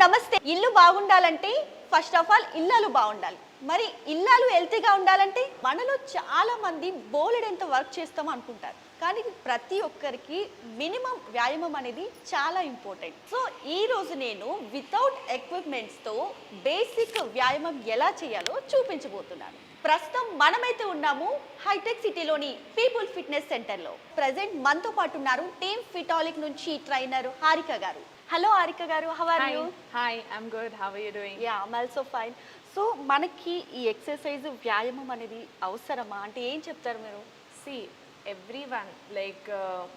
నమస్తే. ఇల్లు బాగుండాలంటే ఫస్ట్ ఆఫ్ ఆల్ ఇల్లాలు బాగుండాలి. మరి ఇల్లాలు హెల్తీగా ఉండాలంటే మనలో చాలా మంది బోలెడంత వర్క్ చేస్తాం అనుకుంటారు. కానీ ప్రతి ఒక్కరికి మినిమం వ్యాయామం అనేది చాలా ఇంపార్టెంట్. సో ఈ రోజు నేను వితౌట్ ఎక్విప్మెంట్స్తో బేసిక్ వ్యాయామం ఎలా చేయాలో చూపించబోతున్నాను. ప్రస్తుతం మనమైతే ఉన్నాము హైటెక్ సిటీలోని పీపుల్ ఫిట్నెస్ సెంటర్లో. ప్రజెంట్ మనతో పాటు ఉన్నారు టీమ్ ఫిటాలిక్ నుంచి ట్రైనర్ హారిక గారు. హలో హారిక గారు, how are you? Hi, I'm good. How are you doing? Yeah, I'm also fine. So మనకి ఈ ఎక్సర్సైజ్ వ్యాయామం అనేది అవసరమా అంటే ఏం చెప్తారు మీరు? సి ఎవ్రీ వన్ లైక్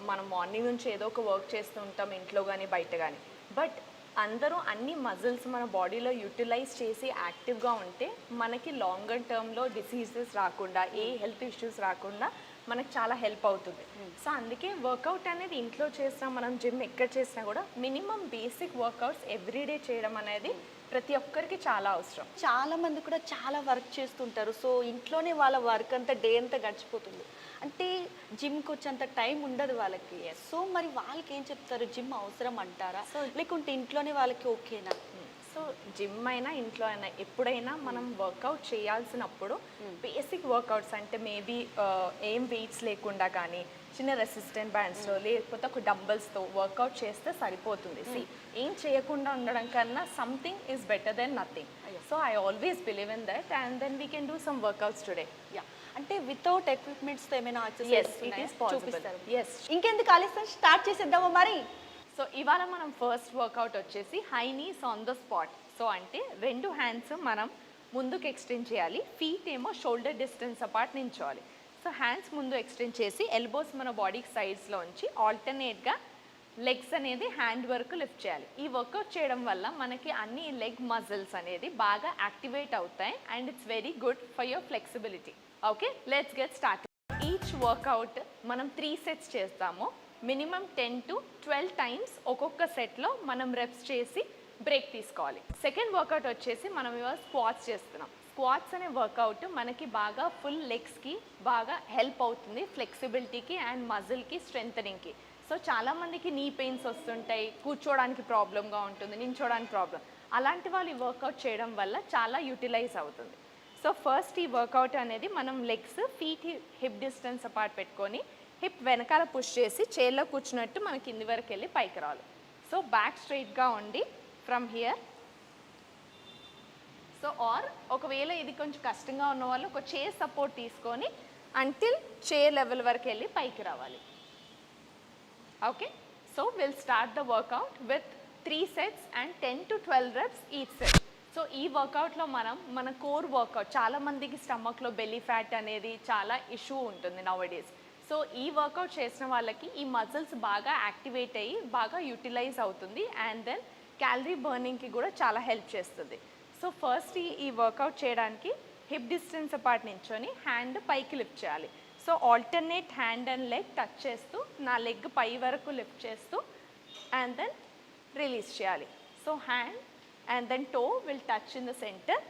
మనం మార్నింగ్ నుంచి ఏదో ఒక వర్క్ చేస్తూ ఉంటాం ఇంట్లో కానీ బయట కానీ. బట్ అందరూ అన్ని మజిల్స్ మన బాడీలో యూటిలైజ్ చేసి యాక్టివ్గా ఉంటే మనకి లాంగర్ టర్మ్లో డిసీజెస్ రాకుండా, ఏ హెల్త్ ఇష్యూస్ రాకుండా మనకు చాలా హెల్ప్ అవుతుంది. సో అందుకే వర్కౌట్ అనేది ఇంట్లో చేసినా, మనం జిమ్ ఎక్కడ చేసినా కూడా మినిమం బేసిక్ వర్కౌట్స్ ఎవ్రీడే చేయడం అనేది ప్రతి ఒక్కరికి చాలా అవసరం. చాలా మంది కూడా చాలా వర్క్ చేస్తుంటారు. సో ఇంట్లోనే వాళ్ళ వర్క్ అంతా డే అంతా గడిచిపోతుంది. అంటే జిమ్కి వచ్చేంత టైం ఉండదు వాళ్ళకి. సో మరి వాళ్ళకి ఏం చెప్తారు? జిమ్ అవసరం అంటారా, లేకుంటే ఇంట్లోనే వాళ్ళకి ఓకేనా? సో జిమ్ అయినా ఇంట్లో అయినా ఎప్పుడైనా మనం వర్కౌట్ చేయాల్సినప్పుడు బేసిక్ వర్కౌట్స్ అంటే మేబీ ఏం వెయిట్స్ లేకుండా కానీ చిన్న రెసిస్టెంట్ బ్యాండ్స్తో లేకపోతే ఒక డంబల్స్తో వర్కౌట్ చేస్తే సరిపోతుంది. ఏం చేయకుండా ఉండడం కన్నా something is better than nothing. So I always believe in that and then we can do some workouts today. Yeah, అంటే వితౌట్ ఎక్విప్మెంట్స్తో ఏమైనా చూపిస్తారు. ఇంకెందుకు ఆలస్యం, స్టార్ట్ చేసేద్దామా మరి? సో ఇవాళ మనం ఫస్ట్ వర్కౌట్ వచ్చేసి high knees on the spot. So అంటే రెండు హ్యాండ్స్ మనం ముందుకు ఎక్స్టెండ్ చేయాలి, ఫీట్ ఏమో షోల్డర్ డిస్టెన్స్ అపార్ట్ నించోవాలి. సో హ్యాండ్స్ ముందు ఎక్స్టెండ్ చేసి ఎల్బోస్ మన బాడీకి సైడ్స్లో ఉంచి ఆల్టర్నేట్గా లెగ్స్ అనేది హ్యాండ్ వరకు లిఫ్ట్ చేయాలి. ఈ వర్కౌట్ చేయడం వల్ల మనకి అన్ని లెగ్ మజిల్స్ అనేది బాగా యాక్టివేట్ అవుతాయి and it's very good for your flexibility. Okay, let's get start. Each workout మనం 3 సెట్స్ చేస్తాము. మినిమం 10 to 12 టైమ్స్ ఒక్కొక్క సెట్లో మనం రెప్స్ చేసి బ్రేక్ తీసుకోవాలి. సెకండ్ వర్కౌట్ వచ్చేసి మనం ఇవాళ స్క్వాట్స్ చేస్తున్నాం. స్క్వాట్స్ అనే వర్కౌట్ మనకి బాగా ఫుల్ లెగ్స్కి బాగా హెల్ప్ అవుతుంది, ఫ్లెక్సిబిలిటీకి అండ్ మజిల్కి స్ట్రెంథనింగ్కి. సో చాలామందికి నీ పెయిన్స్ వస్తుంటాయి, కూర్చోడానికి ప్రాబ్లంగా ఉంటుంది, నించోడానికి ప్రాబ్లం. అలాంటి వాళ్ళు ఈ వర్కౌట్ చేయడం వల్ల చాలా యూటిలైజ్ అవుతుంది. సో ఫస్ట్ ఈ వర్కౌట్ అనేది మనం legs feet hip distance apart పెట్టుకొని హిప్ వెనకాల పుష్ చేసి చైర్లో కూర్చున్నట్టు మన కింది వరకు వెళ్ళి పైకి రావాలి. సో బ్యాక్ స్ట్రైట్గా ఉండి ఫ్రమ్ హియర్. సో ఆర్ ఒకవేళ ఇది కొంచెం కష్టంగా ఉన్న వాళ్ళు ఒక చైర్ సపోర్ట్ తీసుకొని అంటిల్ చైర్ లెవెల్ వరకు వెళ్ళి పైకి రావాలి. Okay, so will start the work out with 3 sets and 10 to 12 reps each set. So ఈ వర్కౌట్లో మన కోర్ వర్కౌట్, చాలామందికి స్టమక్లో బెల్లీ ఫ్యాట్ అనేది చాలా ఇష్యూ ఉంటుంది నౌ-ఎ-డేస్. సో ఈ వర్కౌట్ చేసిన వాళ్ళకి ఈ మజిల్స్ బాగా యాక్టివేట్ అయ్యి బాగా యూటిలైజ్ అవుతుంది అండ్ దెన్ క్యాలరీ బర్నింగ్కి కూడా చాలా హెల్ప్ చేస్తుంది. సో ఫస్ట్ ఈ వర్కౌట్ చేయడానికి హిప్ డిస్టెన్స్ అపార్ట్ నించొని హ్యాండ్ పైకి లిఫ్ట్ చేయాలి. So alternate hand and leg touch చేస్తూ నా లెగ్ పై వరకు లిఫ్ట్ చేస్తూ అండ్ దెన్ రిలీజ్ చేయాలి. So hand and then toe will touch in the center,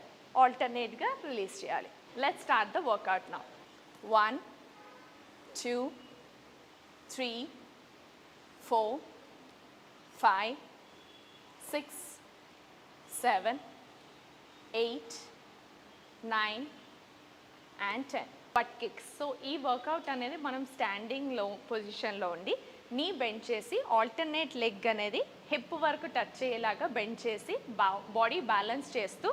ఆల్టర్నేట్గా రిలీజ్ చేయాలి. Let's start the workout now. 1 2 3 4 5 6 7 8 9 and 10. But kicks. So ఈ work out అనేది మనం స్టాండింగ్లో పొజిషన్లో ఉండి నీ బెండ్ చేసి ఆల్టర్నేట్ లెగ్ అనేది హిప్ వరకు టచ్ అయ్యేలాగా బెండ్ చేసి బాడీ బ్యాలెన్స్ చేస్తూ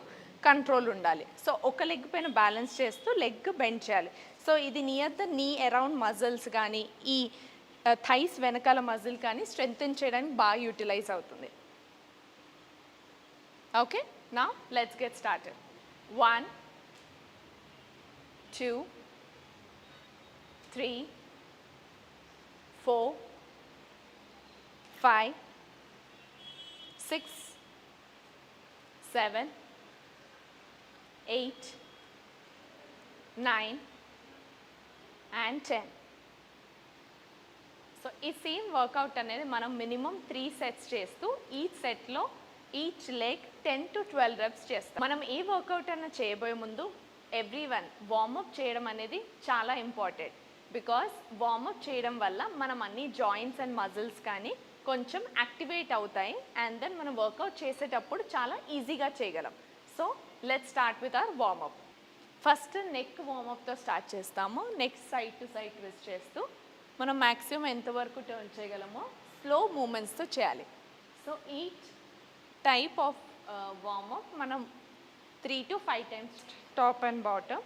కంట్రోల్ ఉండాలి. సో ఒక లెగ్ పైన బ్యాలెన్స్ చేస్తూ లెగ్ బెండ్ చేయాలి. సో ఇది నియర్ ద నీ అరౌండ్ మజిల్స్ కానీ ఈ థైస్ వెనకాల మజిల్ కానీ స్ట్రెంగ్తెన్ చేయడానికి బాగా యూటిలైజ్ అవుతుంది. Okay, now let's get started. 1 2 3 4 5 6 7 8 9 and 10. So ఈ సేమ్ వర్కౌట్ అనేది మనం మినిమం 3 sets చేస్తూ ఈచ్ సెట్లో ఈచ్ లెగ్ 10 to 12 reps చేస్తాం. మనం ఏ వర్కౌట్ అయినా చేయబోయే ముందు ఎవ్రీవన్ వార్మప్ చేయడం అనేది చాలా ఇంపార్టెంట్. బికాస్ వార్మప్ చేయడం వల్ల మనం అన్ని జాయింట్స్ అండ్ మజిల్స్ కానీ కొంచెం యాక్టివేట్ అవుతాయి అండ్ దెన్ మనం వర్కౌట్ చేసేటప్పుడు చాలా ఈజీగా చేయగలం. So let's start with our warmup. First neck వార్మప్తో స్టార్ట్ చేస్తాము. Neck side to side twist చేస్తూ మనం మ్యాక్సిమం ఎంతవరకు టర్న్ చేయగలమో స్లో మూమెంట్స్తో చేయాలి. So each type of warmup మనం 3 to 5 times, top and bottom.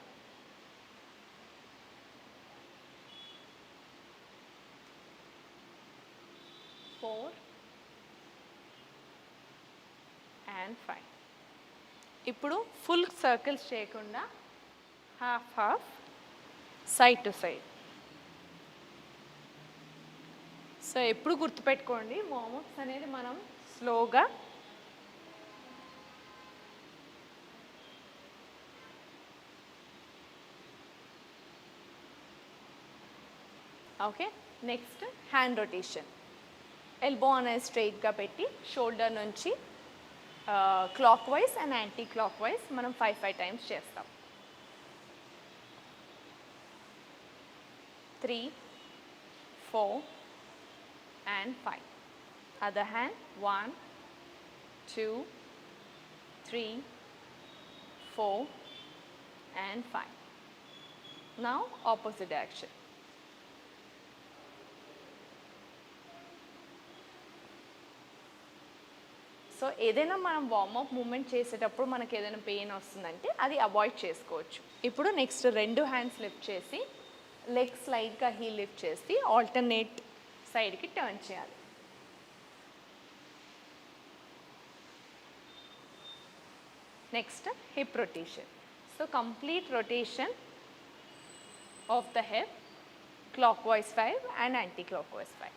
Four and 5. ఇప్పుడు ఫుల్ సర్కిల్స్ చేయకుండా half side to side. So ఎప్పుడు గుర్తుపెట్టుకోండి, వార్మప్స్ అనేది మనం స్లోగా okay. Next hand rotation. Elbow అనేది స్ట్రైట్గా పెట్టి షోల్డర్ నుంచి clock wise and anti clock wise మనం 5 times చేస్తాం. 3, 4 and 5. Other hand. 1, 2, 3, 4 and 5. Now opposite direction. So ఏదైనా మనం వార్మప్ మూమెంట్ చేసేటప్పుడు మనకి ఏదైనా పెయిన్ వస్తుందంటే అది అవాయిడ్ చేసుకోవచ్చు. ఇప్పుడు నెక్స్ట్ 2 హ్యాండ్స్ లిఫ్ట్ చేసి లెగ్ స్లైడ్గా హీల్ లిఫ్ట్ చేసి ఆల్టర్నేట్ సైడ్కి టర్న్ చేయాలి. Next hip rotation. So complete rotation of the hip, clock wise 5 and anti clock wise 5.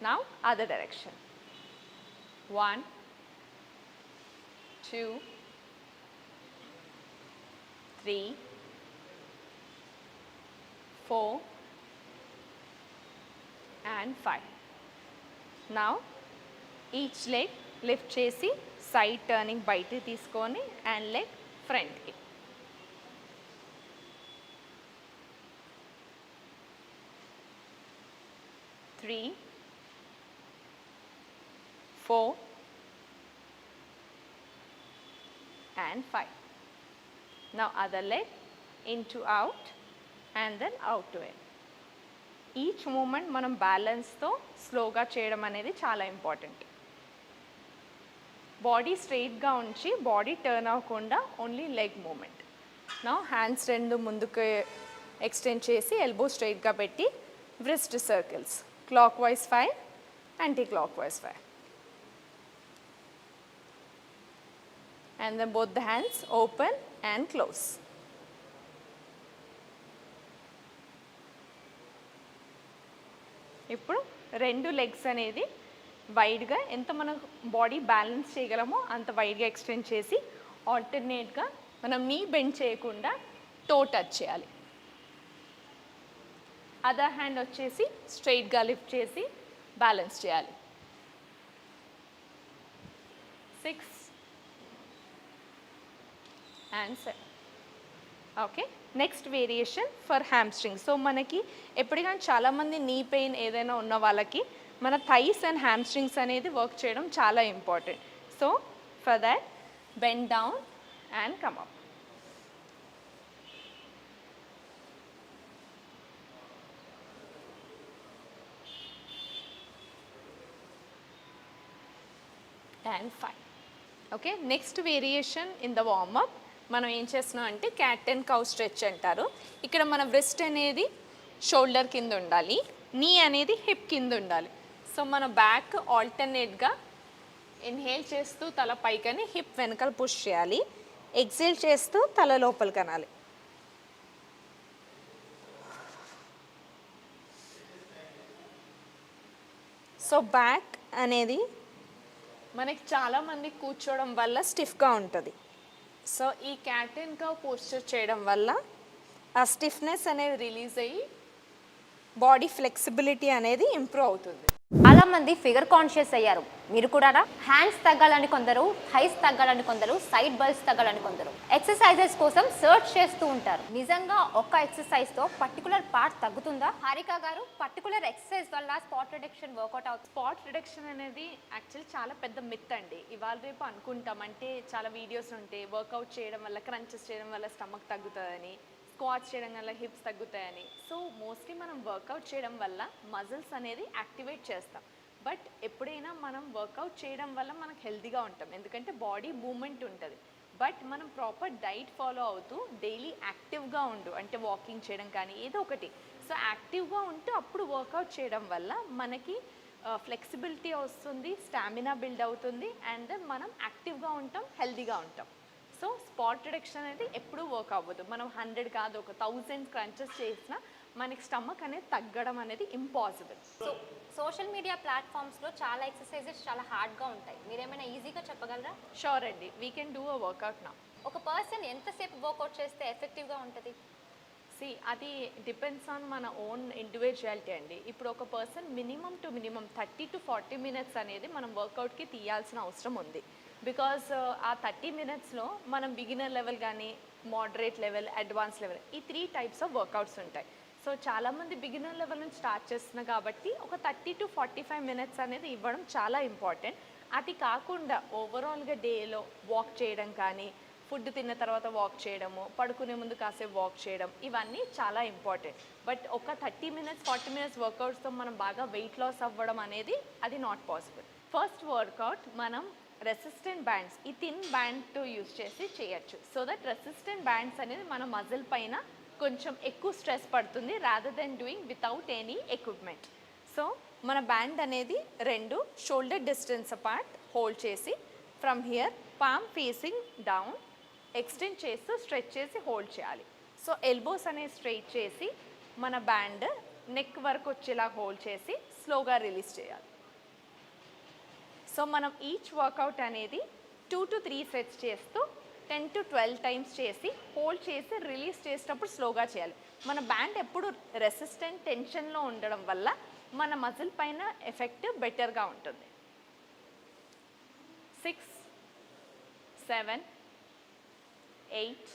Now other direction. 1, 2, 3, 4 and 5. Now each leg lift చేసి side turning బయటికి తీసుకొని and leg front కి. 3, 4 and 5. Now other leg into out and then out to in. Each moment మనం బ్యాలెన్స్తో స్లోగా చేయడం అనేది చాలా ఇంపార్టెంట్. బాడీ స్ట్రైట్గా ఉంచి బాడీ టర్న్ అవ్వకుండా ఓన్లీ లెగ్ మూమెంట్. నా హ్యాండ్స్ 2 ముందుకు ఎక్స్టెండ్ చేసి ఎల్బో స్ట్రైట్గా పెట్టి wrist circles clock wise 5 anti clock wise 5. And then both the hands open and close. ఇప్పుడు 2 లెగ్స్ అనేది వైడ్గా ఎంత మనం బాడీ బ్యాలెన్స్ చేయగలమో అంత వైడ్గా ఎక్స్టెండ్ చేసి ఆల్టర్నేట్గా మనం నీ బెండ్ చేయకుండా టో టచ్ చేయాలి. అదర్ హ్యాండ్ వచ్చేసి స్ట్రైట్గా లిఫ్ట్ చేసి బ్యాలెన్స్ చేయాలి. 6 and 7. Okay. Next variation for hamstring. So మనకి ఎప్పటికైనా చాలామంది నీ పెయిన్ ఏదైనా ఉన్న వాళ్ళకి మన థైస్ అండ్ హ్యామ్స్ట్రింగ్స్ అనేది వర్క్ చేయడం చాలా important. So for that bend down and come up. and 5. Okay. Next variation in the warmup మనం ఏం చేస్తున్నాం అంటే క్యాట్ అండ్ కౌ స్ట్రెచ్ అంటారు. ఇక్కడ మన వ్రిస్ట్ అనేది షోల్డర్ కింద ఉండాలి, నీ అనేది హిప్ కింద ఉండాలి. సో మన బ్యాక్ ఆల్టర్నేట్గా ఇన్హేల్ చేస్తూ తల పైకని హిప్ వెనకాల పుష్ చేయాలి, ఎక్సేల్ చేస్తూ తల లోపలికి అనాలి. సో బ్యాక్ అనేది మనకి చాలామంది కూర్చోవడం వల్ల స్టిఫ్గా ఉంటుంది. సో ఈ క్యాట్ అండ్ కౌ పోస్చర్ చేయడం వల్ల ఆ స్టిఫ్నెస్ అనేది రిలీజ్ అయ్యి బాడీ ఫ్లెక్సిబిలిటీ అనేది ఇంప్రూవ్ అవుతుంది. చాలా మంది ఫిగర్ కాన్షియస్ అయ్యారు. మీరు కూడా హ్యాండ్స్ తగ్గాలని కొందరు, థైస్ తగ్గాలని కొందరు, సైడ్ బల్స్ తగ్గాలని కొందరు ఎక్సర్సైజెస్ కోసం సర్చ్ చేస్తూ ఉంటారు. నిజంగా ఒక్క ఎక్సర్సైజ్ తో పర్టికులర్ పార్ట్ తగ్గుతుందా? హారిక గారు, పర్టికులర్ ఎక్సర్సైజ్ వల్ల స్పాట్ రిడక్షన్ వర్కౌట్ అవుతుంది? స్పాట్ రిడక్షన్ అనేది యాక్చువల్లీ చాలా పెద్ద మిత్ అండి. ఇవాళ రేపు అనుకుంటాం, అంటే చాలా వీడియోస్ ఉంటాయి వర్కౌట్ చేయడం వల్ల, క్రంచెస్ చేయడం వల్ల స్టమక్ తగ్గుతుందని, స్క్వాట్స్ చేయడం వల్ల హిప్స్ తగ్గుతాయని. సో మోస్ట్లీ మనం వర్కౌట్ చేయడం వల్ల మజిల్స్ అనేది యాక్టివేట్ చేస్తాం. బట్ ఎప్పుడైనా మనం వర్కౌట్ చేయడం వల్ల మనకు హెల్తీగా ఉంటాం, ఎందుకంటే బాడీ మూమెంట్ ఉంటుంది. బట్ మనం ప్రాపర్ డైట్ ఫాలో అవుతూ డైలీ యాక్టివ్గా ఉండు, అంటే వాకింగ్ చేయడం కానీ ఏదో ఒకటి. సో యాక్టివ్గా ఉంటూ అప్పుడు వర్కౌట్ చేయడం వల్ల మనకి ఫ్లెక్సిబిలిటీ వస్తుంది, స్టామినా బిల్డ్ అవుతుంది, అండ్ మనం యాక్టివ్గా ఉంటాం, హెల్తీగా ఉంటాం. సో స్పాట్ రిడక్షన్ అనేది ఎప్పుడూ వర్క్ అవ్వదు. మనం 100 కాదు, ఒక 1000 క్రంచెస్ చేసినా మనకి స్టమక్ అనేది తగ్గడం అనేది ఇంపాసిబుల్. సో సోషల్ మీడియా ప్లాట్ఫామ్స్లో చాలా ఎక్సర్సైజెస్ చాలా హార్డ్గా ఉంటాయి. మీరేమైనా ఈజీగా చెప్పగలరా? షూర్ అండి, we can do a workout నా. ఒక పర్సన్ ఎంతసేపు వర్కౌట్ చేస్తే ఎఫెక్టివ్గా ఉంటుంది? అది డిపెండ్స్ ఆన్ మన ఓన్ ఇండివిజువాలిటీ అండి. ఇప్పుడు ఒక పర్సన్ మినిమం 30 to 40 మినిట్స్ అనేది మనం వర్కౌట్కి తీయాల్సిన అవసరం ఉంది. బికాజ్ ఆ 30 మినిట్స్లో మనం బిగినర్ లెవెల్ కానీ, మోడరేట్ లెవెల్, అడ్వాన్స్ లెవెల్, ఈ 3 టైప్స్ ఆఫ్ వర్కౌట్స్ ఉంటాయి. సో చాలామంది బిగినర్ లెవెల్ నుంచి స్టార్ట్ చేస్తున్నారు కాబట్టి ఒక 30 to 45 మినిట్స్ అనేది ఇవ్వడం చాలా ఇంపార్టెంట్. అది కాకుండా ఓవరాల్గా డేలో వాక్ చేయడం కానీ, ఫుడ్ తిన్న తర్వాత వాక్ చేయడము, పడుకునే ముందు కాసేపు వాక్ చేయడం, ఇవన్నీ చాలా ఇంపార్టెంట్. బట్ ఒక 30 మినిట్స్ 40 మినిట్స్ వర్కౌట్స్తో మనం బాగా వెయిట్ లాస్ అవ్వడం అనేది అది నాట్ పాసిబుల్. ఫస్ట్ వర్కౌట్ మనం రెసిస్టెంట్ బ్యాండ్స్, ఈ థిన్ బ్యాండ్తో యూజ్ చేసి చేయొచ్చు. సో దట్ రెసిస్టెంట్ బ్యాండ్స్ అనేది మన మజిల్ పైన కొంచెం ఎక్కువ స్ట్రెస్ పడుతుంది, rather than doing without any equipment. So మన బ్యాండ్ అనేది 2 షోల్డర్ డిస్టెన్స్ అపార్ట్ హోల్డ్ చేసి, from here palm facing down extend చేస్తూ స్ట్రెచ్ చేసి హోల్డ్ చేయాలి. సో ఎల్బోస్ అనేది స్ట్రెయిట్ చేసి మన బ్యాండ్ నెక్ వరకు వచ్చేలా హోల్డ్ చేసి స్లోగా రిలీజ్ చేయాలి. సో మనం ఈచ్ వర్కౌట్ అనేది 2 to 3 సెట్స్ చేస్తూ 10 to 12 టైమ్స్ చేసి హోల్డ్ చేసి రిలీజ్ చేసేటప్పుడు స్లోగా చేయాలి. మన బ్యాండ్ ఎప్పుడు రెసిస్టెంట్ టెన్షన్లో ఉండడం వల్ల మన మజిల్ పైన ఎఫెక్ట్ బెటర్గా ఉంటుంది. 6, 7, 8,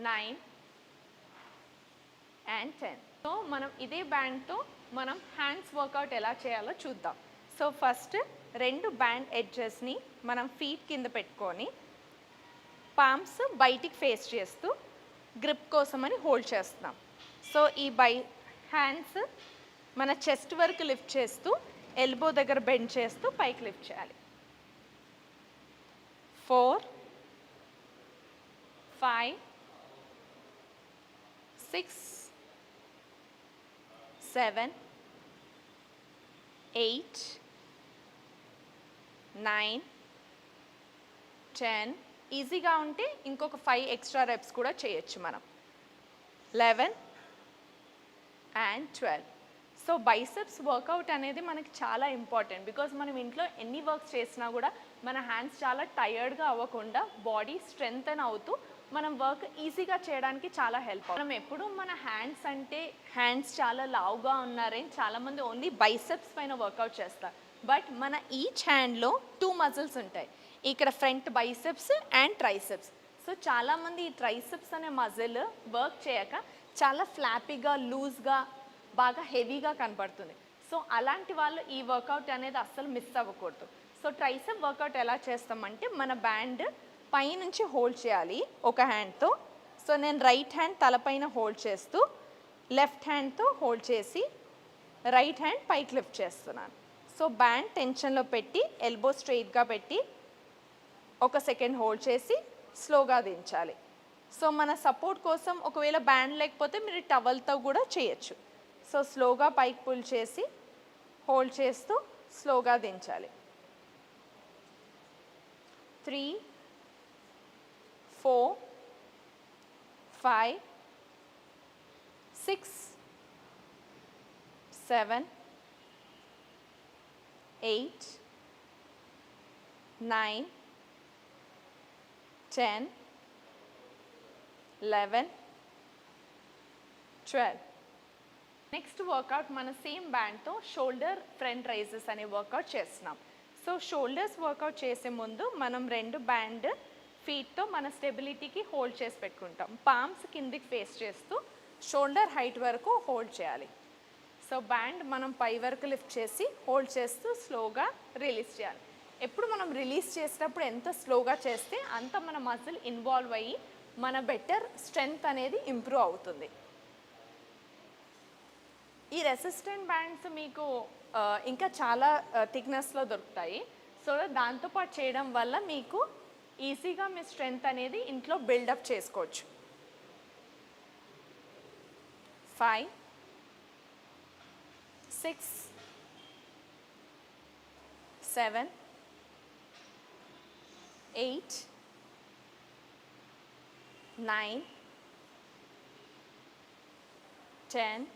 9 and 10. సో మనం ఇదే బ్యాండ్తో మనం హ్యాండ్స్ వర్కౌట్ ఎలా చేయాలో చూద్దాం. సో ఫస్ట్ 2 బ్యాండ్ ఎడ్జెస్ని మనం ఫీట్ కింద పెట్టుకొని పామ్స్ బయటికి ఫేస్ చేస్తూ గ్రిప్ కోసమని హోల్డ్ చేస్తున్నాం. సో ఈ హ్యాండ్స్ మన చెస్ట్ వరకు లిఫ్ట్ చేస్తూ ఎల్బో దగ్గర బెండ్ చేస్తూ పైకి లిఫ్ట్ చేయాలి. 4, 5, 6, 7, 8, 9, 10. ఈజీగా ఉంటే ఇంకొక 5 ఎక్స్ట్రా రెప్స్ కూడా చేయొచ్చు మనం. 11 and 12. సో బైసెప్స్ వర్కౌట్ అనేది మనకి చాలా ఇంపార్టెంట్. బికాజ్ మనం ఇంట్లో ఎన్ని వర్క్స్ చేసినా కూడా మన హ్యాండ్స్ చాలా టయర్డ్గా అవ్వకుండా బాడీ స్ట్రెంగ్తెన్ అవుతూ మనం వర్క్ ఈజీగా చేయడానికి చాలా హెల్ప్ అవుతుంది. మనం ఎప్పుడు మన హ్యాండ్స్ చాలా లావుగా ఉన్నారని చాలామంది ఓన్లీ బైసెప్స్ పైన వర్కౌట్ చేస్తారు. బట్ మన ఈచ్ హ్యాండ్లో 2 మజిల్స్ ఉంటాయి. ఇక్కడ front biceps and triceps. So చాలామంది ఈ ట్రైసెప్స్ అనే మజిల్ వర్క్ చేయక చాలా ఫ్లాపీగా, లూజ్గా, బాగా హెవీగా కనపడుతుంది. సో అలాంటి వాళ్ళు ఈ వర్కౌట్ అనేది అస్సలు మిస్ అవ్వకూడదు. సో ట్రైసెప్ వర్కౌట్ ఎలా చేస్తామంటే మన బ్యాండ్ పైనుంచి హోల్డ్ చేయాలి ఒక హ్యాండ్తో. సో నేను రైట్ హ్యాండ్ తలపైన హోల్డ్ చేస్తూ లెఫ్ట్ హ్యాండ్తో హోల్డ్ చేసి రైట్ హ్యాండ్ పైకి లిఫ్ట్ చేస్తున్నాను. సో బ్యాండ్ టెన్షన్లో పెట్టి ఎల్బో స్ట్రెయిట్గా పెట్టి 1 సెకండ్ హోల్డ్ చేసి స్లోగా దించాలి. సో మన సపోర్ట్ కోసం ఒకవేళ బ్యాండ్ లేకపోతే మీరు టవల్తో కూడా చేయొచ్చు. సో స్లోగా పైకి పుల్ చేసి హోల్డ్ చేస్తూ స్లోగా దించాలి. 3, 4, 5, 6, 7, 8, 9, 10, 11, 12. నెక్స్ట్ వర్కౌట్ మన సేమ్ బ్యాండ్తో షోల్డర్ ఫ్రంట్ రైజెస్ అనే వర్కౌట్ చేస్తున్నాం. సో షోల్డర్స్ వర్కౌట్ చేసే ముందు మనం 2 బ్యాండ్ ఫీట్తో మన స్టెబిలిటీకి హోల్డ్ చేసి పెట్టుకుంటాం. పామ్స్ కిందికి ఫేస్ చేస్తూ షోల్డర్ హైట్ వరకు హోల్డ్ చేయాలి. సో బ్యాండ్ మనం పై వరకు లిఫ్ట్ చేసి హోల్డ్ చేస్తూ స్లోగా రిలీజ్ చేయాలి. ఎప్పుడు మనం రిలీజ్ చేసేటప్పుడు ఎంత స్లోగా చేస్తే అంత మన మజిల్ ఇన్వాల్వ్ అయ్యి మన బెటర్ స్ట్రెంగ్త్ అనేది ఇంప్రూవ్ అవుతుంది. ఈ రెసిస్టెంట్ బ్యాండ్స్ మీకు ఇంకా చాలా థిక్నెస్లో దొరుకుతాయి. సో దాంతోపాటు చేయడం వల్ల మీకు ఈజీగా మీ స్ట్రెంగ్త్ అనేది ఇంట్లో బిల్డప్ చేసుకోవచ్చు. 5 6 7 8 9 10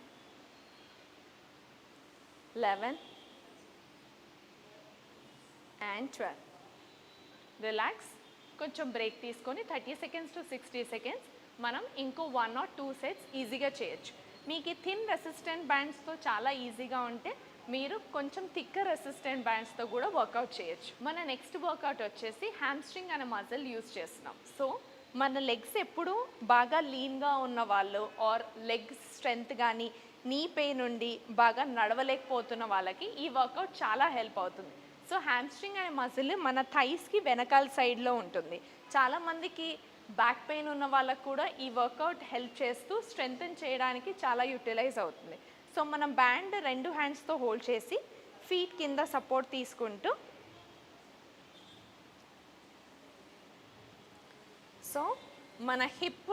11 and 12. రిలాక్స్. కొంచెం బ్రేక్ తీసుకొని 30 seconds to 60 seconds మనం ఇంకో 1 or 2 sets ఈజీగా చేయొచ్చు. మీకు థిన్ రెసిస్టెంట్ బ్యాండ్స్తో చాలా ఈజీగా ఉంటే మీరు కొంచెం థిక్కర్ రెసిస్టెంట్ బ్యాండ్స్తో కూడా వర్కౌట్ చేయొచ్చు. మన నెక్స్ట్ వర్కౌట్ వచ్చేసి హ్యామ్స్ట్రింగ్ అనే మజిల్ యూస్ చేస్తున్నాం. సో మన లెగ్స్ ఎప్పుడు బాగా లీన్గా ఉన్న వాళ్ళు ఆర్ లెగ్ స్ట్రెంగ్త్ కానీ నీ పెయిన్ నుండి బాగా నడవలేకపోతున్న వాళ్ళకి ఈ వర్కౌట్ చాలా హెల్ప్ అవుతుంది. సో హ్యామ్స్ట్రింగ్ అనే మజిల్ మన థైస్కి వెనకాల సైడ్లో ఉంటుంది. చాలామందికి బ్యాక్ పెయిన్ ఉన్న వాళ్ళకు కూడా ఈ వర్కౌట్ హెల్ప్ చేస్తూ స్ట్రెంగ్తన్ చేయడానికి చాలా యూటిలైజ్ అవుతుంది. సో మనం బ్యాండ్ 2 హ్యాండ్స్తో హోల్డ్ చేసి ఫీట్ కింద సపోర్ట్ తీసుకుంటూ సో మన హిప్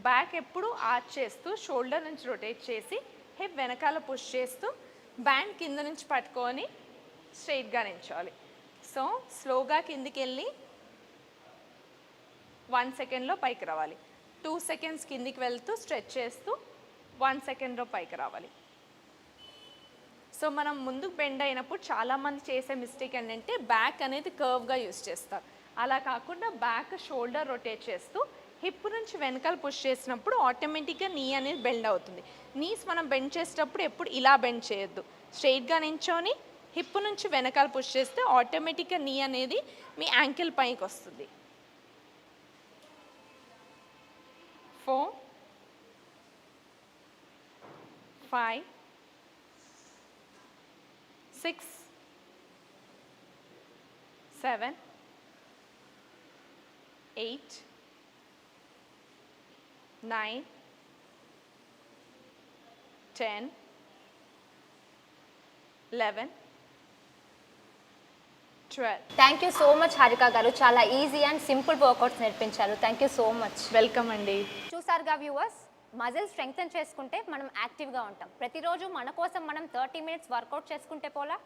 బ్యాక్ ఎప్పుడు ఆర్చ్ చేస్తూ షోల్డర్ నుంచి రొటేట్ చేసి హిప్ వెనకాల పుష్ చేస్తూ బ్యాండ్ కింద నుంచి పట్టుకొని స్ట్రైట్గా నించోవాలి. సో స్లోగా కిందికి వెళ్ళి 1 సెకండ్లో పైకి రావాలి. 2 seconds కిందికి వెళ్తూ స్ట్రెచ్ చేస్తూ 1 సెకండ్లో పైకి రావాలి. సో మనం ముందుకు బెండ్ అయినప్పుడు చాలామంది చేసే మిస్టేక్ ఏంటంటే బ్యాక్ అనేది కర్వ్గా యూస్ చేస్తారు. అలా కాకుండా బ్యాక్ షోల్డర్ రొటేట్ చేస్తూ హిప్ నుంచి వెనకాల పుష్ చేసినప్పుడు ఆటోమేటిక్గా నీ అనేది బెండ్ అవుతుంది. నీస్ మనం బెండ్ చేసేటప్పుడు ఎప్పుడు ఇలా బెండ్ చేయొద్దు. స్ట్రైట్గా నించొని హిప్ నుంచి వెనకాల పుష్ చేస్తే ఆటోమేటిక్గా నీ అనేది మీ యాంకిల్ పైకి వస్తుంది. 4 5 6 7 8 9 10 11 12. Thank you so much Harika గారు, చాలా ఈజీ అండ్ సింపుల్ వర్కౌట్స్ నేర్పించారు. Thank you so much. Welcome అండి. చూసారుగా వ్యూవర్స్, మజిల్ స్ట్రెంగ్తన్ చేసుకుంటే మనం యాక్టివ్గా ఉంటాం. ప్రతిరోజు మన కోసం మనం 30 minutes వర్కౌట్ చేసుకుంటే పోలా.